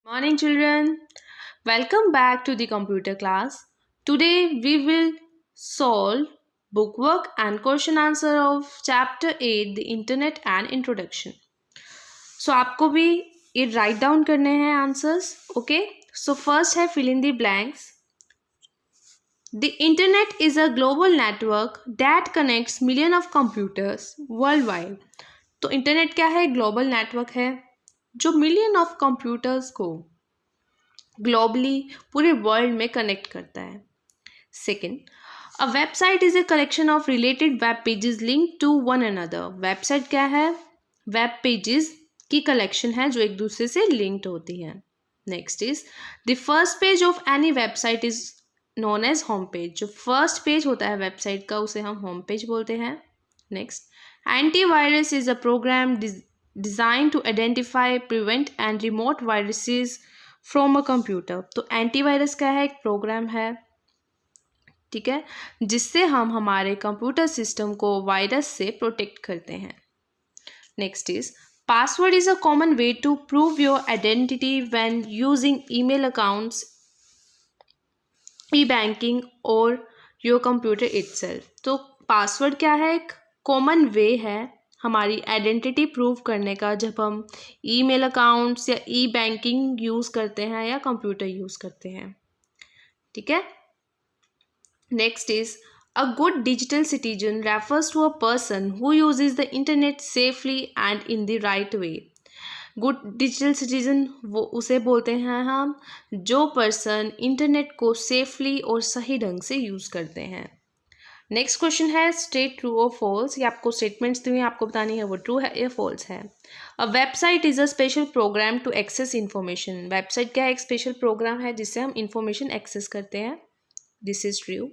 Morning, children. Welcome back to the computer class. Today we will solve bookwork and question answer of chapter 8 the internet and introduction. So आपको भी ये write down करने हैं answers. Okay. So first है fill in the blanks. The internet is a global network that connects millions of computers worldwide. तो internet क्या है? Global network है जो मिलियन ऑफ कंप्यूटर्स को ग्लोबली पूरे वर्ल्ड में कनेक्ट करता है. Second, a website is a collection of related web pages link to one another. Website क्या है? वेब पेजेस की कलेक्शन है जो एक दूसरे से लिंक्ड होती है. Next is the first page of any website is known age home page. जो फर्स्ट पेज होता है वेबसाइट का उसे हम होम पेज बोलते हैं. Next, antivirus is a program design to identify, prevent and remote viruses from a computer. तो antivirus क्या है? एक प्रोग्राम है, ठीक है, जिससे हम हमारे कंप्यूटर सिस्टम को वायरस से प्रोटेक्ट करते हैं. Next is password is a common way to prove your identity when using email accounts, e banking और योर कंप्यूटर इटसेल्फ. तो पासवर्ड क्या है? एक कॉमन वे है हमारी आइडेंटिटी प्रूव करने का जब हम ईमेल अकाउंट्स या ई बैंकिंग यूज़ करते हैं या कंप्यूटर यूज़ करते हैं. ठीक है. Next is a good digital citizen refers to a person who uses the internet safely and in the right way. Good digital citizen वो उसे बोलते हैं हम जो पर्सन इंटरनेट को सेफली और सही ढंग से यूज़ करते हैं. नेक्स्ट क्वेश्चन है स्टेट ट्रू और फॉल्स. ये आपको स्टेटमेंट्स दी हुई आपको बतानी है वो ट्रू है या फॉल्स है. A website is a special program to access information. Website क्या है? एक स्पेशल प्रोग्राम है जिससे हम इंफॉर्मेशन एक्सेस करते हैं. This is true.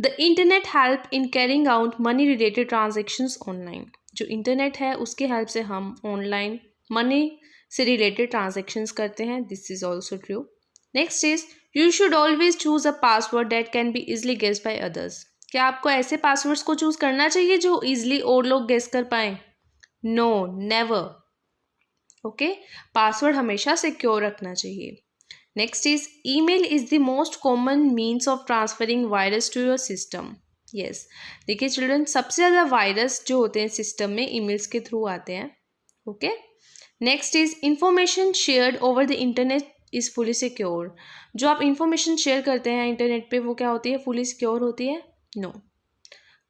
The internet help in carrying out money related transactions online. जो इंटरनेट है उसकी हेल्प से हम ऑनलाइन मनी से रिलेटेड ट्रांजेक्शन्स करते हैं. This is also true. Next is you should always choose a password that can be easily guessed by others. क्या आपको ऐसे पासवर्ड्स को चूज करना चाहिए जो इजली और लोग गेस कर पाए? No, never. ओके, पासवर्ड हमेशा सिक्योर रखना चाहिए. Next is email is the most common means of transferring virus to your system. Yes, देखिए चिल्ड्रन, सबसे ज़्यादा वायरस जो होते हैं सिस्टम में ईमेल्स के थ्रू आते हैं. Okay. Next is information shared over the internet is fully secure. जो आप इंफॉर्मेशन शेयर करते हैं इंटरनेट पे वो क्या होती है? फुली सिक्योर होती है? No.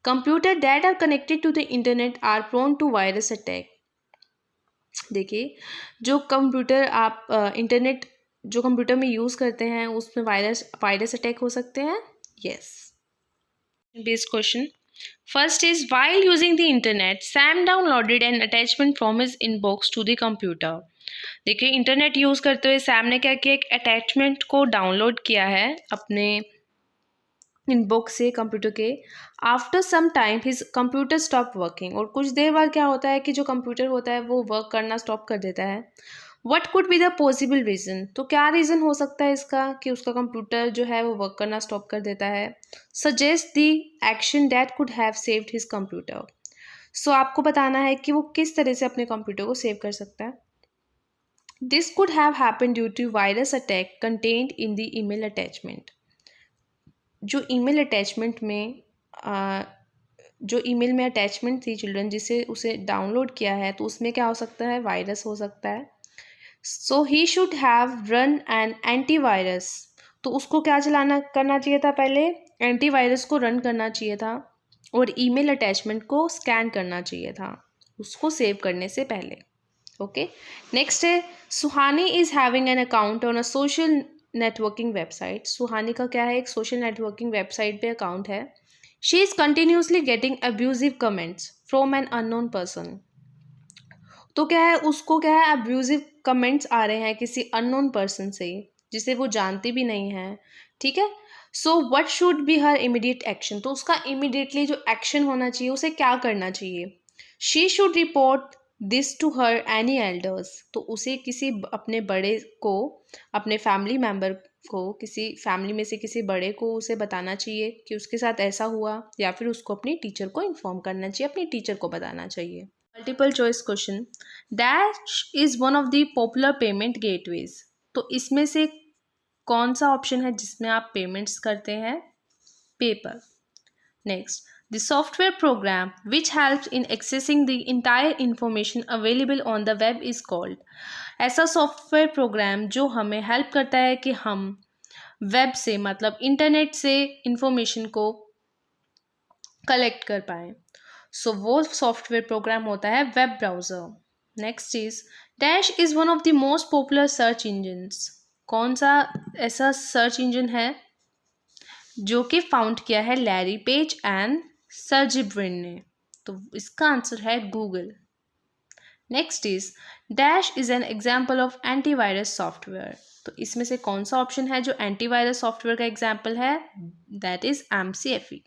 Computer that are connected to the internet are prone to virus attack. देखिए, जो कंप्यूटर आप इंटरनेट जो कंप्यूटर में यूज़ करते हैं उसमें वायरस अटैक हो सकते हैं. Yes. Based question. First is while using the internet Sam downloaded an attachment from his inbox to the computer. देखिए, इंटरनेट यूज़ करते हुए सैम ने क्या किया? एक अटैचमेंट को डाउनलोड किया है अपने इनबॉक्स से कंप्यूटर के. After some time his computer stop working. और कुछ देर बाद क्या होता है कि जो कंप्यूटर होता है वो वर्क करना स्टॉप कर देता है. What could be the possible reason. तो क्या रीज़न हो सकता है इसका कि उसका कंप्यूटर जो है वो वर्क करना स्टॉप कर देता है? Suggest the action that could have saved his computer. So आपको बताना है कि वो किस तरह से अपने कंप्यूटर को सेव कर सकता है. This could have happen due to virus attack contained in the email attachment. जो ईमेल अटैचमेंट में जो ईमेल में अटैचमेंट थी चिल्ड्रन जिसे उसे डाउनलोड किया है तो उसमें क्या हो सकता है? वायरस हो सकता है. So he should have run an antivirus. तो उसको क्या करना चाहिए था? पहले एंटीवायरस को रन करना चाहिए था और ईमेल अटैचमेंट को स्कैन करना चाहिए था उसको सेव करने से पहले. ओके. नेक्स्ट है Suhani is having an account on a social networking website. Suhani का क्या है? एक सोशल नेटवर्किंग वेबसाइट पे अकाउंट है. She is continuously getting abusive comments from an unknown person. तो क्या है? उसको क्या है? अब्यूजिव कमेंट्स आ रहे हैं किसी अननोन पर्सन से जिसे वो जानती भी नहीं है. ठीक है. So what should be her immediate action. तो उसका इमीडिएटली जो एक्शन होना चाहिए उसे क्या करना चाहिए? She should report this to her any elders. तो उसे किसी अपने बड़े को, अपने फैमिली मेम्बर को, किसी फैमिली में से किसी बड़े को उसे बताना चाहिए कि उसके साथ ऐसा हुआ, या फिर उसको अपनी टीचर को इन्फॉर्म करना चाहिए, अपनी टीचर को बताना चाहिए. Multiple choice question. Dash is one of the popular payment gateways. तो इसमें से कौन सा ऑप्शन है जिसमें आप पेमेंट्स करते हैं? Paper. Next, the software program which helps in accessing the entire information available on the web is called. ऐसा सॉफ्टवेयर प्रोग्राम जो हमें हेल्प करता है कि हम वेब से मतलब इंटरनेट से इंफॉर्मेशन को कलेक्ट कर पाए, सो वो सॉफ्टवेयर प्रोग्राम होता है web browser. Next is dash is one of the most popular search engines. कौन सा ऐसा सर्च इंजन है जो कि फाउंड किया है Larry page and Sergey Brin ने? तो इसका आंसर है Google. Next is dash is an example of antivirus software. तो इसमें से कौन सा ऑप्शन है जो एंटीवायरस सॉफ्टवेयर का एग्जाम्पल है? That is MCAFE।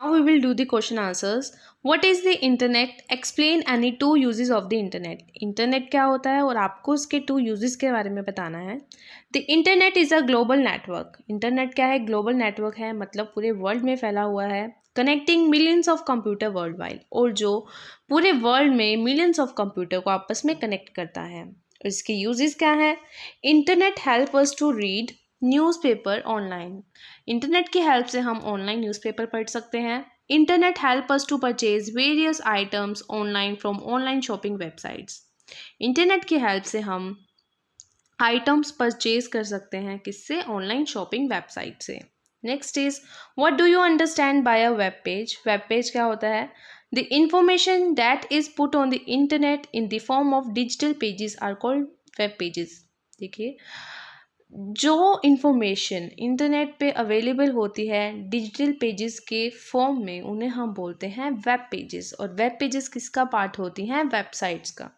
Now we will do the question answers. What is the internet? Explain any two uses of the internet. Internet क्या होता है और आपको उसके टू यूजेस के बारे में बताना है। The internet is a global network. Internet क्या है? ग्लोबल नेटवर्क है, मतलब पूरे वर्ल्ड में फैला हुआ है, connecting millions of computer world wide, और जो पूरे वर्ल्ड में मिलियंस ऑफ कंप्यूटर को आपस में कनेक्ट करता है। इसके यूजेस क्या है? Internet help us to read newspaper online. Internet की हेल्प से हम ऑनलाइन न्यूज़पेपर पढ़ सकते हैं। Internet help us to purchase various items online from online shopping websites. Internet की हेल्प से हम आइटम्स परचेज कर सकते हैं, किससे? ऑनलाइन शॉपिंग वेबसाइट से। Next is what do you understand by a web page. Web page क्या होता है? The information that is put on the internet in the form of digital pages are called web pages. देखिए, जो information internet पे available होती है digital pages के form में, उन्हें हम बोलते हैं वेब पेजेस। और वेब पेजेस किसका पार्ट होती हैं? वेबसाइट्स का।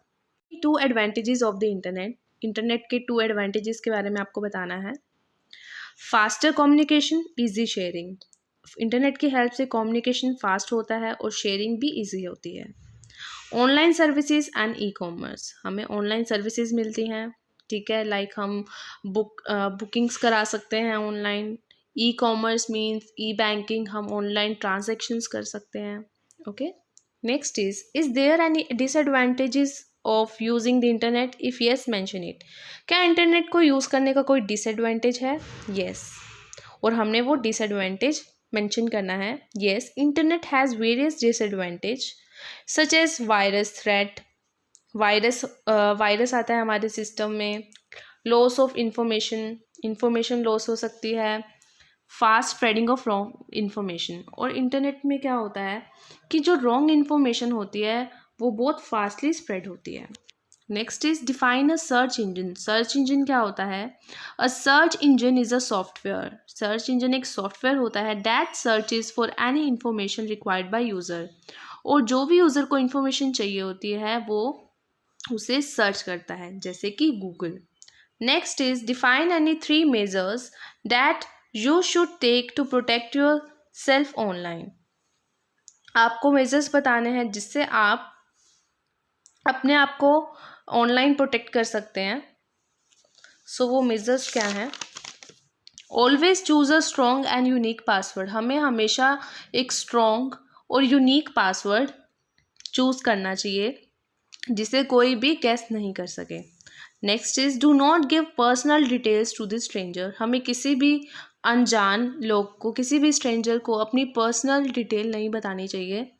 Two advantages of the internet. Internet के टू एडवांटेजेस के बारे में आपको बताना है। Faster communication, easy sharing. Internet की हेल्प से कम्युनिकेशन फास्ट होता है और शेयरिंग भी इजी होती है। Online services and e commerce. हमें ऑनलाइन सर्विसेज मिलती हैं, ठीक है, लाइक हम बुकिंग्स करा सकते हैं online. E commerce means e banking, हम ऑनलाइन ट्रांजेक्शन्स कर सकते हैं। Okay, next is there any disadvantages of using the internet? If yes mention it. क्या इंटरनेट को यूज़ करने का कोई डिसएडवांटेज है? येस, और हमने वो डिसएडवांटेज मेंशन करना है। Yes, internet has various disadvantage such as virus threat. Virus आता है हमारे सिस्टम में, लॉस ऑफ इंफॉर्मेशन लॉस हो सकती है, fast spreading of wrong information. और इंटरनेट में क्या होता है कि जो रॉन्ग इंफॉर्मेशन होती है वो बहुत फास्टली स्प्रेड होती है। Next is define a search engine. Search engine क्या होता है? अ search engine is a software. Search engine एक सॉफ्टवेयर होता है that search is for any information required by user. और जो भी यूज़र को इंफॉर्मेशन चाहिए होती है वो उसे सर्च करता है, जैसे कि Google. Next is define any three measures that you should take to protect yourself online. आपको मेजर्स बताने हैं जिससे आप अपने आप को ऑनलाइन प्रोटेक्ट कर सकते हैं। सो वो मेजर्स क्या हैं? Always choose a strong and unique password. हमें हमेशा एक स्ट्रॉन्ग और यूनिक पासवर्ड चूज़ करना चाहिए जिसे कोई भी गेस नहीं कर सके। Next is do not give personal details to the stranger. हमें किसी भी अनजान लोग को, किसी भी स्ट्रेंजर को अपनी पर्सनल डिटेल नहीं बतानी चाहिए।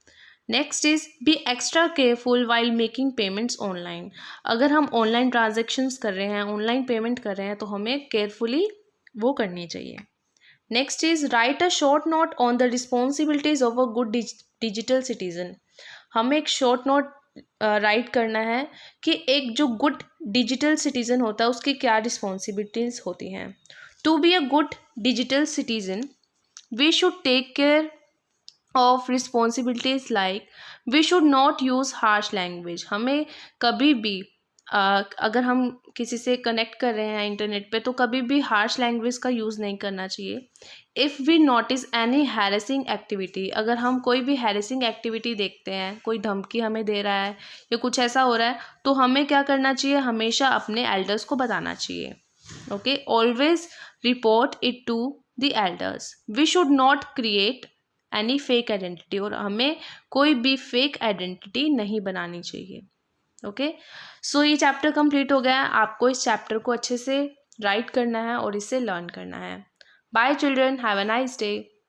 Next is be extra careful while making payments online. अगर हम ऑनलाइन ट्रांजेक्शन्स कर रहे हैं, ऑनलाइन पेमेंट कर रहे हैं, तो हमें केयरफुली वो करनी चाहिए। Next is right a short note on the responsibilities of a good digital citizen. हमें एक शॉर्ट नोट राइट करना है कि एक जो गुड डिजिटल सिटीज़न होता है उसकी क्या रिस्पॉन्सिबिलिटीज़ होती हैं। To be a good digital citizen we should take care of responsibilities like we should not use harsh language. हमें कभी भी अगर हम किसी से कनेक्ट कर रहे हैं इंटरनेट पे तो कभी भी हार्श लैंग्वेज का यूज़ नहीं करना चाहिए। If we notice any harassing activity, अगर हम कोई भी हैरेसिंग एक्टिविटी देखते हैं, कोई धमकी हमें दे रहा है या कुछ ऐसा हो रहा है, तो हमें क्या करना चाहिए? हमेशा अपने एल्डर्स को बताना चाहिए। Okay, always report it to the elders. We should not create any fake identity, और हमें कोई भी फेक आइडेंटिटी नहीं बनानी चाहिए। ओके, सो ये चैप्टर कंप्लीट हो गया है। आपको इस चैप्टर को अच्छे से राइट करना है और इसे लर्न करना है। Bye children, have a nice day.